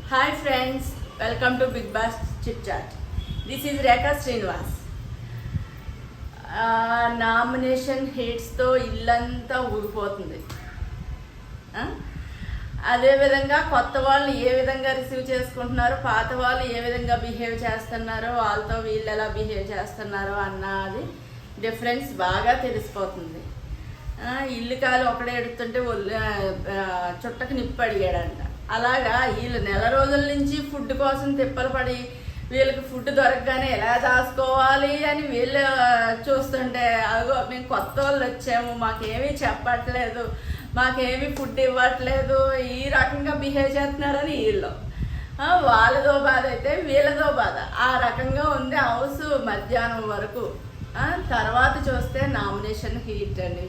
Hi friends, welcome to Big Bash Chit Chat. This is Rekha Srinivas. Nomination హేట్స్తో ఇల్లంతా ఊగిపోతుంది. అదేవిధంగా కొత్త వాళ్ళు ఏ విధంగా రిసీవ్ చేసుకుంటున్నారో, పాత వాళ్ళు ఏ విధంగా బిహేవ్ చేస్తున్నారో, వాళ్ళతో వీళ్ళు ఎలా బిహేవ్ చేస్తున్నారో అన్నది డిఫరెన్స్ బాగా తెలిసిపోతుంది. ఇల్లు కాలు ఒకడే ఎడుతుంటే చుట్టకు నిప్పు అడిగాడంట. అలాగా వీళ్ళు నెల రోజుల నుంచి ఫుడ్ కోసం తిప్పలు పడి వీళ్ళకి ఫుడ్ దొరకగానే ఎలా దాచుకోవాలి అని వీళ్ళు చూస్తుంటే, అదిగో మేము కొత్త వాళ్ళు వచ్చాము, మాకేమీ చెప్పట్లేదు, మాకేమీ ఫుడ్ ఇవ్వట్లేదు, ఈ రకంగా బిహేవ్ చేస్తున్నారని వీళ్ళు. వాళ్ళదో బాధ అయితే వీళ్ళదో బాధ. ఆ రకంగా ఉంది హౌస్ మధ్యాహ్నం వరకు. తర్వాత చూస్తే నామినేషన్ హీట్ అండి.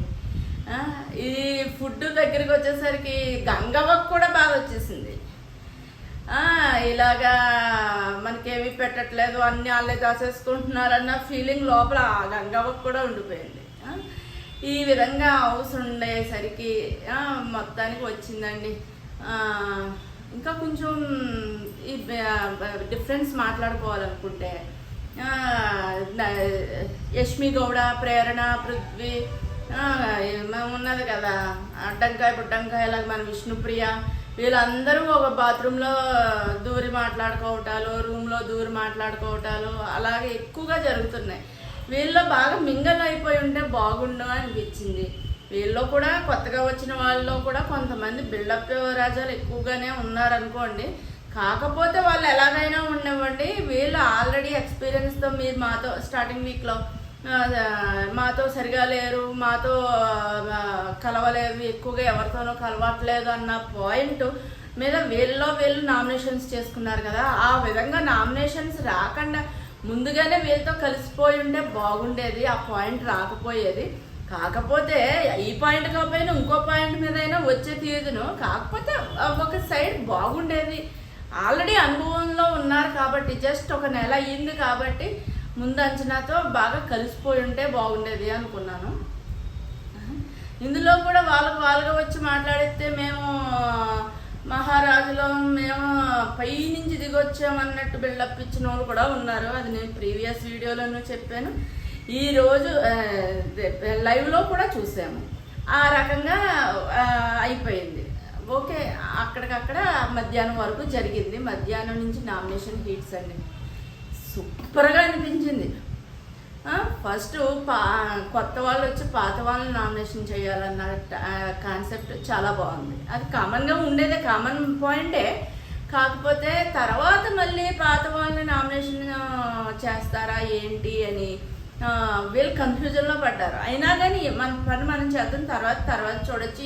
ఈ ఫుడ్ దగ్గరికి వచ్చేసరికి గంగవ్వకు కూడా బాధ వచ్చేసింది. ఇలాగా మనకేమీ పెట్టట్లేదు, అన్నీ వాళ్ళే దాచేసుకుంటున్నారన్న ఫీలింగ్ లోపల గంగవ్వకు కూడా ఉండిపోయింది. ఈ విధంగా హౌస్ ఉండేసరికి మొత్తానికి వచ్చిందండి. ఇంకా కొంచెం ఈ డిఫరెన్స్ మాట్లాడుకోవాలనుకుంటే, యష్మి గౌడ, ప్రేరణ, పృథ్వీ ఉన్నది కదా, అడ్డంకాయ బుడ్డంకాయలాగా మన విష్ణుప్రియ, వీళ్ళందరూ ఒక బాత్రూంలో దూరి మాట్లాడుకోవటాలు, రూమ్లో దూరి మాట్లాడుకోవటాలు అలాగే ఎక్కువగా జరుగుతున్నాయి. వీళ్ళలో బాగా మింగల్ అయిపోయి ఉంటే బాగుండు అనిపించింది. వీళ్ళలో కూడా కొత్తగా వచ్చిన వాళ్ళలో కూడా కొంతమంది బిల్డప్ రాజాలు ఎక్కువగానే ఉన్నారనుకోండి. కాకపోతే వాళ్ళు ఎలాగైనా ఉండనివ్వండి, వీళ్ళు ఆల్రెడీ ఎక్స్పీరియన్స్తో మీరు మాతో స్టార్టింగ్ వీక్లో మాతో సరిగా లేరు, మాతో కలవలేదు, ఎక్కువగా ఎవరితోనూ కలవట్లేదు అన్న పాయింట్ మీద వీళ్ళు నామినేషన్స్ చేసుకున్నారు కదా. ఆ విధంగా నామినేషన్స్ రాకుండా ముందుగానే వీళ్ళతో కలిసిపోయి ఉంటే బాగుండేది. ఆ పాయింట్ రాకపోయేది. కాకపోతే ఈ పాయింట్ కాకపోయినా ఇంకో పాయింట్ మీద అయినా వచ్చే తీరును, కాకపోతే ఒక సైడ్ బాగుండేది. ఆల్రెడీ అనుభవంలో ఉన్నారు కాబట్టి, జస్ట్ ఒక నెల అయ్యింది కాబట్టి ముందు అంచనాతో బాగా కలిసిపోయి ఉంటే బాగుండేది అనుకున్నాను. ఇందులో కూడా వాళ్ళుగా వచ్చి మాట్లాడితే మేము మహారాజులో మేము పై నుంచి దిగొచ్చామన్నట్టు బిల్డప్ ఇచ్చిన వాళ్ళు కూడా ఉన్నారు. అది నేను ప్రీవియస్ వీడియోలోనూ చెప్పాను, ఈరోజు లైవ్లో కూడా చూసాము. ఆ రకంగా అయిపోయింది. ఓకే, అక్కడికక్కడ మధ్యాహ్నం వరకు జరిగింది. మధ్యాహ్నం నుంచి నామినేషన్ హీట్స్ అండి సూపర్గా అనిపించింది. ఫస్ట్ కొత్త వాళ్ళు వచ్చి పాత వాళ్ళని నామినేషన్ చేయాలన్న కాన్సెప్ట్ చాలా బాగుంది. అది కామన్గా ఉండేదే, కామన్ పాయింటే. కాకపోతే తర్వాత మళ్ళీ పాత వాళ్ళని నామినేషన్ చేస్తారా ఏంటి అని వీళ్ళు కన్ఫ్యూజన్లో పడ్డారు. అయినా కానీ మన పని మనం చేద్దాం, తర్వాత చూడొచ్చు,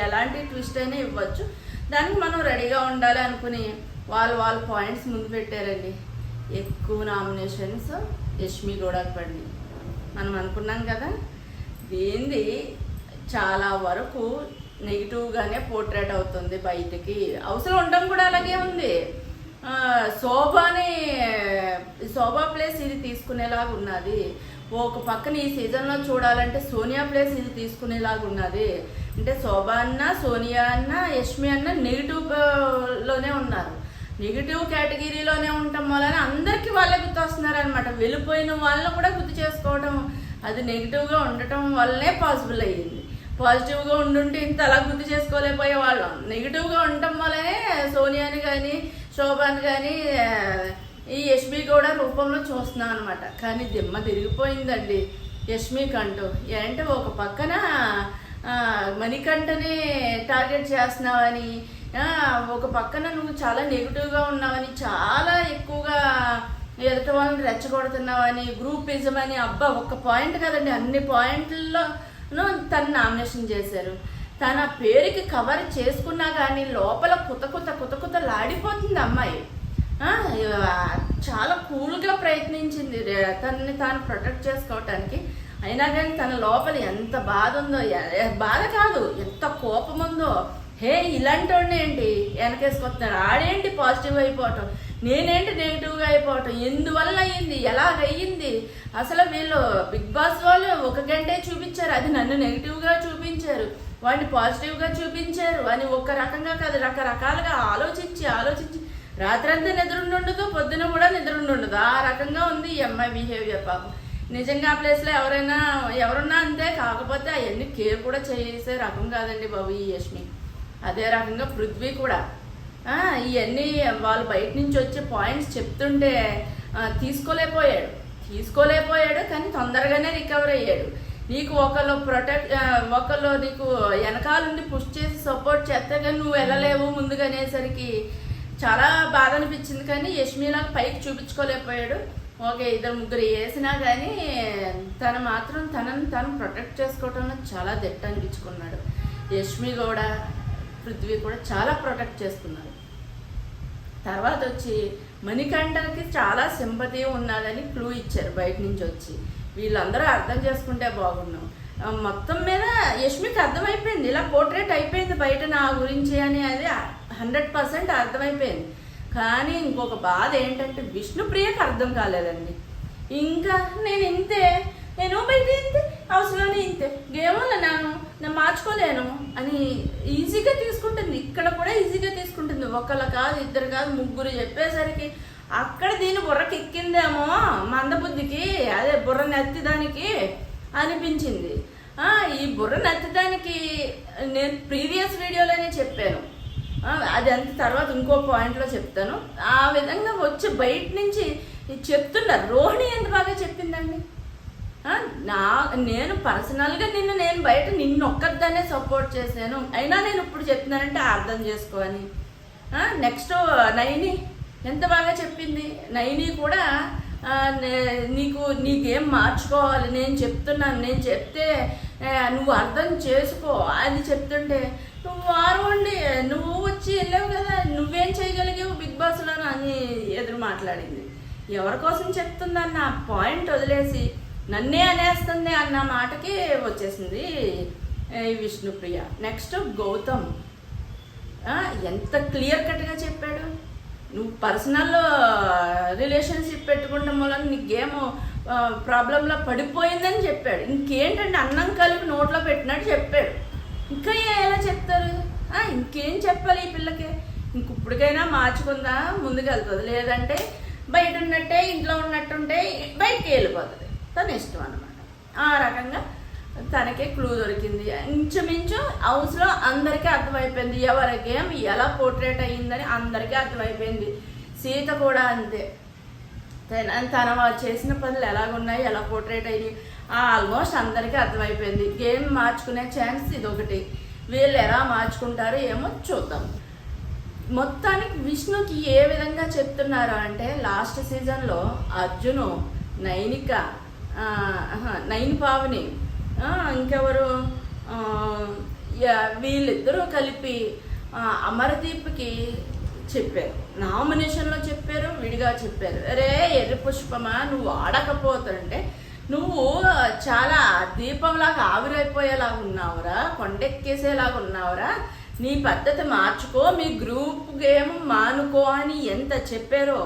ఎలాంటి ట్విస్ట్ అయినా ఇవ్వచ్చు, దానికి మనం రెడీగా ఉండాలి అనుకుని వాళ్ళు పాయింట్స్ ముందు పెట్టారండి. ఎక్కువ నామినేషన్స్ యష్మి గౌడకి పడింది. మనం అనుకున్నాం కదా, దీనిది చాలా వరకు నెగిటివ్గానే పోర్ట్రేట్ అవుతుంది బయటికి. అవసరం ఉండడం కూడా అలాగే ఉంది. శోభా ప్లేస్ ఇది తీసుకునేలాగా ఉన్నది. ఒక పక్కన ఈ సీజన్లో చూడాలంటే సోనియా ప్లేస్ ఇది తీసుకునేలాగా ఉన్నది. అంటే శోభ అన్న, సోనియా అన్న, యష్మి అన్న నెగిటివ్లోనే ఉన్నారు. నెగిటివ్ కేటగిరీలోనే ఉండటం వలన అందరికీ వాళ్ళే గుర్తు వస్తున్నారు అనమాట. వెళ్ళిపోయిన వాళ్ళని కూడా గుర్తు చేసుకోవడం, అది నెగిటివ్గా ఉండటం వల్లనే పాసిబుల్ అయ్యింది. పాజిటివ్గా ఉండుంటే ఇంత అలా గుర్తు చేసుకోలేకపోయే వాళ్ళం. నెగిటివ్గా ఉండటం వల్లనే సోనియాని కానీ శోభాని కానీ ఈ యష్మి గౌడ రూపంలో చూస్తున్నాం అనమాట. కానీ దిమ్మ తిరిగిపోయిందండి యష్మికంటూ. అంటే ఒక పక్కన మణికంఠని టార్గెట్ చేస్తున్నావని, ఒక పక్కన నువ్వు చాలా నెగిటివ్గా ఉన్నావని, చాలా ఎక్కువగా ఎదుటి వాళ్ళని రెచ్చగొడుతున్నావని, గ్రూపిజం అని, అబ్బా ఒక్క పాయింట్ కదండి, అన్ని పాయింట్లలో తను నామినేషన్ చేశారు. తన పేరుకి కవర్ చేసుకున్నా కానీ లోపల కుత లాడిపోతుంది అమ్మాయి. చాలా కూల్గా ప్రయత్నించింది తనని తాను ప్రొటెక్ట్ చేసుకోవటానికి. అయినా కానీ తన లోపల ఎంత బాధ ఉందో, బాధ కాదు ఎంత కోపం ఉందో. ఇలాంటి వాడిని ఏంటి వెనకేసుకొస్తున్నారు, ఆడేంటి పాజిటివ్ అయిపోవటం, నేనేంటి నెగిటివ్గా అయిపోవటం, ఎందువల్ల అయ్యింది, ఎలాగయ్యింది, అసలు వీళ్ళు బిగ్ బాస్ వాళ్ళు ఒక గంటే చూపించారు, అది నన్ను నెగిటివ్గా చూపించారు, వాడిని పాజిటివ్గా చూపించారు అని ఒక రకంగా కాదు రకరకాలుగా ఆలోచించి రాత్రంతా నిద్ర ఉండదు, పొద్దున కూడా నిద్ర ఉండదు. ఆ రకంగా ఉంది ఈ అమ్మాయి బిహేవియర్. పాపం నిజంగా ఆ ప్లేస్లో ఎవరున్నా అంతే. కాకపోతే అవన్నీ కేర్ కూడా చేసే రకం కాదండి బాబు ఈ యష్మి. అదే రకంగా పృథ్వీ కూడా ఇవన్నీ వాళ్ళు బయట నుంచి వచ్చే పాయింట్స్ చెప్తుంటే తీసుకోలేకపోయాడు. కానీ తొందరగానే రికవర్ అయ్యాడు. నీకు ఒకళ్ళు నీకు వెనకాలండి పుష్ చేసి సపోర్ట్ చేస్తే కానీ నువ్వు వెళ్ళలేవు ముందుగా అనేసరికి చాలా బాధ అనిపించింది. కానీ యష్మిలాగా పైకి చూపించుకోలేకపోయాడు. ఓకే, 2-3 వేసినా కానీ తనని తను ప్రొటెక్ట్ చేసుకోవటంలో చాలా దిట్ట అనిపించుకున్నాడు. యష్మి కూడా పృథ్వీ కూడా చాలా ప్రొటెక్ట్ చేసుకున్నారు. తర్వాత వచ్చి మణికంఠకి చాలా సింపతి ఉన్నదని క్లూ ఇచ్చారు బయట నుంచి వచ్చి. వీళ్ళందరూ అర్థం చేసుకుంటే బాగున్నాం. మొత్తం మీద యష్మికి అర్థమైపోయింది, ఇలా పోర్ట్రేట్ అయిపోయింది బయట నా గురించి అని. అది 100% అర్థమైపోయింది. కానీ ఇంకొక బాధ ఏంటంటే విష్ణుప్రియకి అర్థం కాలేదండి. ఇంకా నేను బయట ఇంతే, అవసరాన్ని ఇంతే, గేమ్లో నేను మార్చుకోలేను అని ఈజీగా తీసుకుంటుంది. ఇక్కడ కూడా ఈజీగా తీసుకుంటుంది. ఒకళ్ళు కాదు, 2 కాదు, 3 చెప్పేసరికి అక్కడ దీని బుర్రకి ఎక్కిందేమో మందబుద్ధికి, అదే బుర్ర నెత్తిదానికి అనిపించింది. ఈ బుర్ర నెత్తిదానికి నేను ప్రీవియస్ వీడియోలోనే చెప్పాను. అది అంత తర్వాత ఇంకో పాయింట్లో చెప్తాను. ఆ విధంగా వచ్చి బయట నుంచి చెప్తున్నారు. రోహిణి ఎంత బాగా చెప్పిందండి. నేను పర్సనల్గా నేను బయట నిన్నొక్కదానే సపోర్ట్ చేశాను, అయినా నేను ఇప్పుడు చెప్తున్నానంటే అర్థం చేసుకోని. నెక్స్ట్ నైని ఎంత బాగా చెప్పింది. నైని కూడా నీకేం మార్చుకోవాలి, నేను చెప్తున్నాను, నేను చెప్తే నువ్వు అర్థం చేసుకో అని చెప్తుంటే నువ్వు వచ్చి వెళ్ళావు కదా, నువ్వేం చేయగలిగావు బిగ్ బాస్లో అని ఎదురు మాట్లాడింది. ఎవరి కోసం చెప్తుందన్న పాయింట్ వదిలేసి నన్నే అనేస్తుంది అన్న మాటకి వచ్చేసింది ఈ విష్ణుప్రియ. నెక్స్ట్ గౌతమ్ ఎంత క్లియర్ కట్గా చెప్పాడు. నువ్వు పర్సనల్ రిలేషన్షిప్ పెట్టుకుంటాం వల్ల నీ గేమ్ ప్రాబ్లంలో పడిపోయిందని చెప్పాడు. ఇంకేంటంటే అన్నం కలిపి నోట్లో పెట్టినట్టు చెప్పాడు. ఇంకా ఎలా చెప్తారు? ఇంకేం చెప్పాలి ఈ పిల్లకి? ఇప్పటికైనా మార్చుకుందా ముందుకు వెళ్తుంది, లేదంటే బయట ఉన్నట్టే ఇంట్లో ఉన్నట్టుంటే బయటికి వెళ్ళిపోతుంది. తన ఇష్టం అన్నమాట. ఆ రకంగా తనకే క్లూ దొరికింది. ఇంచుమించు హౌస్లో అందరికీ అర్థమైపోయింది ఎవరి గేమ్ ఎలా పోర్ట్రేట్ అయ్యిందని అందరికీ అర్థమైపోయింది. సీత కూడా అంతే. తన చేసిన పనులు ఎలాగున్నాయి, ఎలా పోర్ట్రేట్ అయ్యి ఆల్మోస్ట్ అందరికీ అర్థమైపోయింది. గేమ్ మార్చుకునే ఛాన్స్ ఇదొకటి. వీళ్ళు ఎలా మార్చుకుంటారో ఏమో చూద్దాం. మొత్తానికి విష్ణుకి ఏ విధంగా చెప్తున్నారు అంటే, లాస్ట్ సీజన్లో అర్జును, నైనిక, నైన్ పావని, ఇంకెవరు, వీళ్ళిద్దరూ కలిపి అమర్దీప్కి చెప్పారు. నామినేషన్లో చెప్పారు, విడిగా చెప్పారు. అరే ఎర్రి పుష్పమా, నువ్వు ఆడకపోతుంటే నువ్వు చాలా దీపంలాగా ఆవిరైపోయేలాగా ఉన్నావురా, కొండెక్కేసేలాగా ఉన్నావురా, నీ పద్ధతి మార్చుకో, మీ గ్రూప్ గేమ్ మానుకో అని ఎంత చెప్పారో.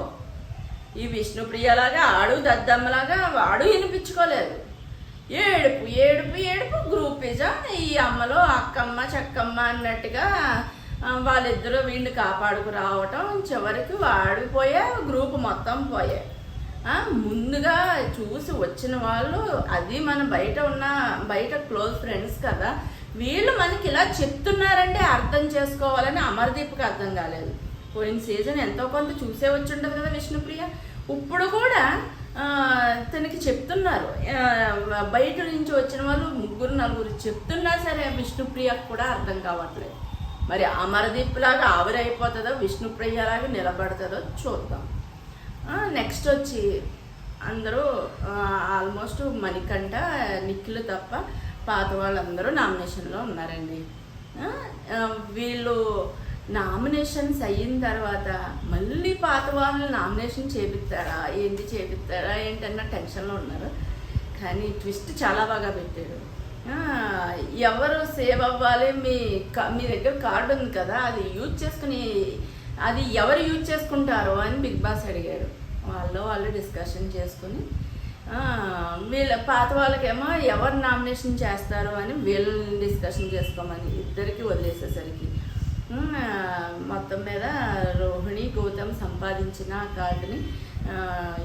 ఈ విష్ణుప్రియలాగా ఆడు దద్దమ్మలాగా వాడు వినిపించుకోలేదు. ఏడుపు ఏడుపు ఏడుపు గ్రూపిజం. ఈ అమ్మలో అక్కమ్మ చక్కమ్మ అన్నట్టుగా వాళ్ళిద్దరూ వీడిని కాపాడుకు రావటం, చివరికి వాడిపోయా, గ్రూప్ మొత్తం పోయా. ముందుగా చూసి వచ్చిన వాళ్ళు, అది మన బయట క్లోజ్ ఫ్రెండ్స్ కదా, వీళ్ళు మనకి ఇలా చెప్తున్నారంటే అర్థం చేసుకోవాలని అమర్దీప్కి అర్థం కాలేదు. పోయిన సీజన్ ఎంతో కొంత చూసే వచ్చి ఉంటుంది కదా విష్ణుప్రియ. ఇప్పుడు కూడా తనకి చెప్తున్నారు, బయట నుంచి వచ్చిన వాళ్ళు 3-4 చెప్తున్నా సరే విష్ణుప్రియకు కూడా అర్థం కావట్లేదు. మరి అమర్దీప్ లాగా ఆవిరైపోతుందో, విష్ణుప్రియలాగా నిలబడుతుందో చూద్దాం. నెక్స్ట్ వచ్చి అందరూ ఆల్మోస్ట్ మణికంఠ, నిఖిల్ తప్ప పాత వాళ్ళందరూ నామినేషన్లో ఉన్నారండి. వీళ్ళు నామినేషన్స్ అయిన తర్వాత మళ్ళీ పాత వాళ్ళని నామినేషన్ చేపిస్తారా ఏంటన్న టెన్షన్లో ఉన్నారు. కానీ ట్విస్ట్ చాలా బాగా పెట్టాడు. ఎవరు సేవ్ అవ్వాలి, మీ దగ్గర కార్డు ఉంది కదా, అది యూజ్ చేసుకుని, అది ఎవరు యూజ్ చేసుకుంటారో అని బిగ్ బాస్ అడిగాడు. వాళ్ళు డిస్కషన్ చేసుకుని వీళ్ళ పాత వాళ్ళకేమో ఎవరు నామినేషన్ చేస్తారో అని వీళ్ళని డిస్కషన్ చేసుకోమని ఇద్దరికి వదిలేసేసరికి మొత్తం మీద రోహిణి గౌతమ్ సంపాదించిన కార్డుని,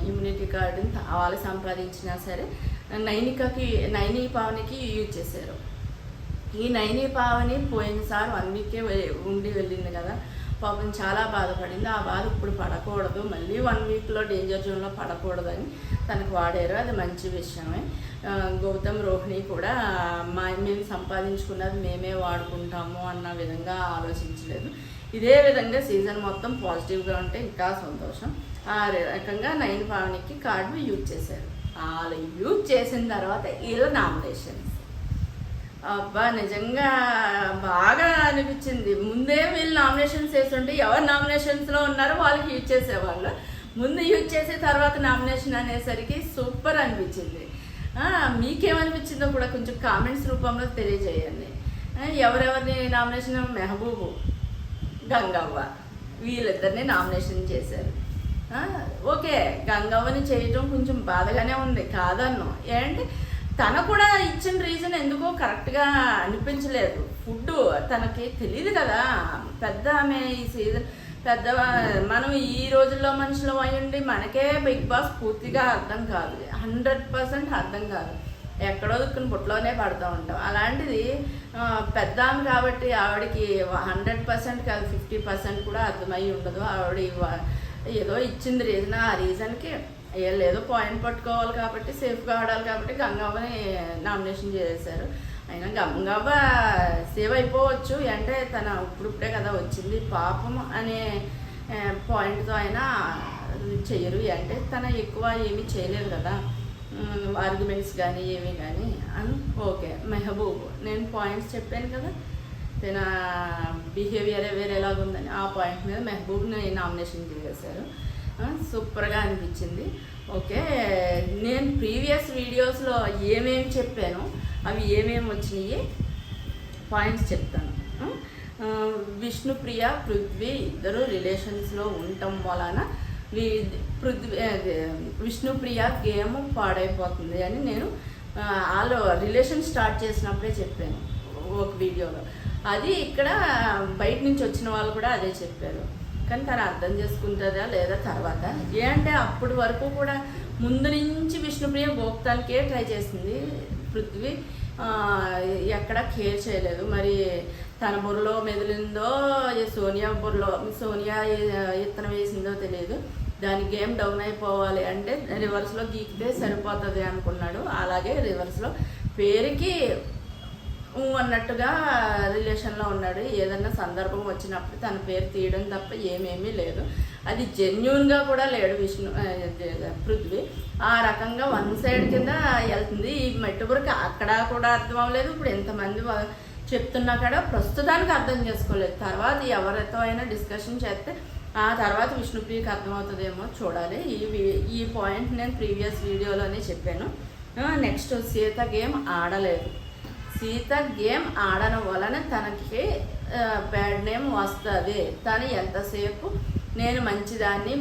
ఇమ్యూనిటీ కార్డుని వాళ్ళు సంపాదించినా సరే నైని పావనికి యూజ్ చేశారు. ఈ నైని పావని పోయినసారి 1 వీకే ఉండి వెళ్ళింది కదా, పాపం చాలా బాధపడింది. ఆ బాధ ఇప్పుడు పడకూడదు, మళ్ళీ 1 వీక్లో డేంజర్ జోన్లో పడకూడదని తనకు వాడారు. అది మంచి విషయమే. గౌతమ్ రోహిణి కూడా మేము సంపాదించుకున్నది మేమే వాడుకుంటాము అన్న విధంగా ఆలోచించలేదు. ఇదే విధంగా సీజన్ మొత్తం పాజిటివ్గా ఉంటే ఇంకా సంతోషం. ఆ రకంగా నైని పావనికి కార్డు యూజ్ చేశారు. వాళ్ళు యూజ్ చేసిన తర్వాత వీళ్ళు నామినేషన్స్, అబ్బా నిజంగా బాగా అనిపించింది. ముందే వీళ్ళు నామినేషన్స్ వేస్తుంటే ఎవరు నామినేషన్స్లో ఉన్నారో వాళ్ళకి యూజ్ చేసేవాళ్ళు, ముందు యూజ్ చేసే తర్వాత నామినేషన్ అనేసరికి సూపర్ అనిపించింది. మీకేమనిపించిందో కూడా కొంచెం కామెంట్స్ రూపంలో తెలియజేయండి. ఎవరెవరిని నామినేషన్, మెహబూబు, గంగవ్వ వీళ్ళిద్దరిని నామినేషన్ చేశారు. ఓకే, గంగవ్వని చేయటం కొంచెం బాధగానే ఉంది, కాదన్ను. ఏంటి తన కూడా ఇచ్చిన రీజన్ ఎందుకో కరెక్ట్గా అనిపించలేదు. ఫుడ్ తనకి తెలియదు కదా, పెద్ద ఆమె ఈ సీజన్ పెద్ద. మనం ఈ రోజుల్లో మనుషులు అయ్యండి, మనకే బిగ్ బాస్ పూర్తిగా అర్థం కాదు, 100% అర్థం కాదు. ఎక్కడో దుక్కుని బుట్టలోనే పడుతూ ఉంటాం. అలాంటిది పెద్ద ఆమె కాబట్టి ఆవిడకి 100% కాదు, 50% కూడా అర్థమై ఉండదు. ఆవిడ ఏదో ఇచ్చింది రీజన్, ఆ రీజన్కి వీళ్ళు ఏదో పాయింట్ పట్టుకోవాలి కాబట్టి, సేఫ్గా ఆడాలి కాబట్టి గంగవ్వని నామినేషన్ చేశారు. అయినా గంగవ్వ సేవ్ అయిపోవచ్చు, అంటే తన ఇప్పుడిప్పుడే కదా వచ్చింది పాపం అనే పాయింట్తో అయినా చెయ్యరు. అంటే తన ఎక్కువ ఏమీ చేయలేదు కదా, ఆర్గ్యుమెంట్స్ కానీ ఏమీ కానీ ఓకే. మెహబూబ్ నేను పాయింట్స్ చెప్పాను కదా, తన బిహేవియర్ వేరేలాగా ఉందని, ఆ పాయింట్ మీద మెహబూబ్ని నామినేషన్ చేశారు. సూపర్గా అనిపించింది. ఓకే, నేను ప్రీవియస్ వీడియోస్లో ఏమేమి చెప్పాను, అవి ఏమేమి వచ్చినాయి పాయింట్స్ చెప్తాను. విష్ణుప్రియ, పృథ్వీ ఇద్దరు రిలేషన్స్లో ఉండటం వలన విష్ణుప్రియ గేమ్ పాడైపోతుంది అని నేను వాళ్ళు రిలేషన్ స్టార్ట్ చేసినప్పుడే చెప్పాను ఒక వీడియోలో. అది ఇక్కడ బయట నుంచి వచ్చిన వాళ్ళు కూడా అదే చెప్పారు. కానీ తను అర్థం చేసుకుంటుందా లేదా తర్వాత ఏంటంటే అప్పటి వరకు కూడా ముందు నుంచి విష్ణుప్రియ గోప్తానికే ట్రై చేసింది. పృథ్వీ ఎక్కడ కేర్ చేయలేదు. మరి తన బుర్రలో మెదిలిందో సోనియా ఇత్తనం వేసిందో తెలియదు. దాని గేమ్ డౌన్ అయిపోవాలి అంటే రివర్స్లో గీకితే సరిపోతుంది అనుకున్నాడు. అలాగే రివర్స్లో పేరుకి అన్నట్టుగా రిలేషన్లో ఉన్నాడు. ఏదన్నా సందర్భం వచ్చినప్పుడు తన పేరు తీయడం తప్ప ఏమేమీ లేదు. అది జెన్యూన్గా కూడా లేడు పృథ్వీ. ఆ రకంగా 1 సైడ్ కింద వెళ్తుంది. ఈ మెట్టుబురికి అక్కడ కూడా అర్థం అవ్వలేదు. ఇప్పుడు ఎంతమంది చెప్తున్నా కూడా ప్రస్తుతానికి అర్థం చేసుకోలేదు. తర్వాత ఎవరితో అయినా డిస్కషన్ చేస్తే ఆ తర్వాత విష్ణుప్రియకి అర్థమవుతుందేమో చూడాలి. ఈ పాయింట్ నేను ప్రీవియస్ వీడియోలోనే చెప్పాను. నెక్స్ట్ సీత గేమ్ ఆడలేదు. సీత గేమ్ ఆడడం వలన తనకి బ్యాడ్ నేమ్ వస్తుంది. తను ఎంతసేపు నేను మంచిదాన్ని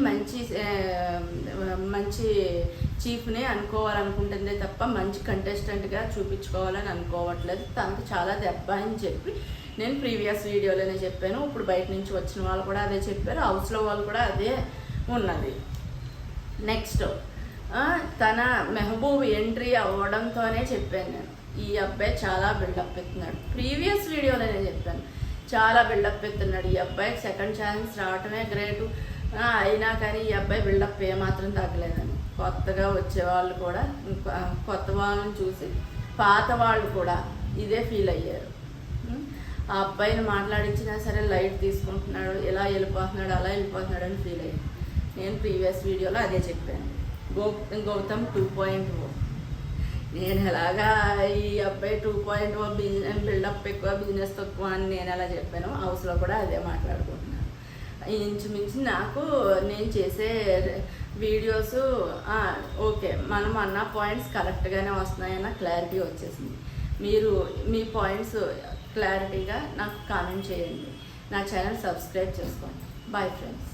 మంచి చీఫ్ని అనుకోవాలనుకుంటుందే తప్ప మంచి కంటెస్టెంట్గా చూపించుకోవాలని అనుకోవట్లేదు. తనకు చాలా దెబ్బ అని చెప్పి నేను ప్రీవియస్ వీడియోలోనే చెప్పాను. ఇప్పుడు బయట నుంచి వచ్చిన వాళ్ళు కూడా అదే చెప్పారు, హౌస్లో వాళ్ళు కూడా అదే ఉన్నది. నెక్స్ట్ తన మెహబూబ్ ఎంట్రీ అవ్వడంతోనే చెప్పాను నేను, ఈ అబ్బాయి చాలా బిల్డప్ ఎత్తున్నాడు. ప్రీవియస్ వీడియోలోనే చెప్పాను, చాలా బిల్డప్ ఎత్తున్నాడు. ఈ అబ్బాయికి సెకండ్ ఛాన్స్ రావటమే గ్రేటు. అయినా కానీ ఈ అబ్బాయి బిల్డప్ ఏమాత్రం తగ్గలేదని కొత్తగా వచ్చేవాళ్ళు కూడా, కొత్త వాళ్ళని చూసి పాత వాళ్ళు కూడా ఇదే ఫీల్ అయ్యారు. ఆ అబ్బాయిని మాట్లాడించినా సరే లైట్ తీసుకుంటున్నాడు, ఇలా వెళ్ళిపోతున్నాడు, అలా వెళ్ళిపోతున్నాడు అని ఫీల్ అయ్యాడు. నేను ప్రీవియస్ వీడియోలో అదే చెప్పాను. గౌతమ్ 2.0. నేను ఎలాగా ఈ అబ్బాయి 2.0 బిల్డప్ ఎక్కువ, బిజినెస్ తక్కువ అని నేను ఎలా చెప్పాను, హౌస్లో కూడా అదే మాట్లాడుకుంటున్నాను. ఇంచుమించు నాకు నేను చేసే వీడియోస్ ఓకే మనం అన్న పాయింట్స్ కరెక్ట్గానే వస్తున్నాయన్న క్లారిటీ వచ్చేసింది. మీరు మీ పాయింట్స్ క్లారిటీగా నాకు కామెంట్ చేయండి. నా ఛానల్ సబ్స్క్రైబ్ చేసుకోండి. Bye friends.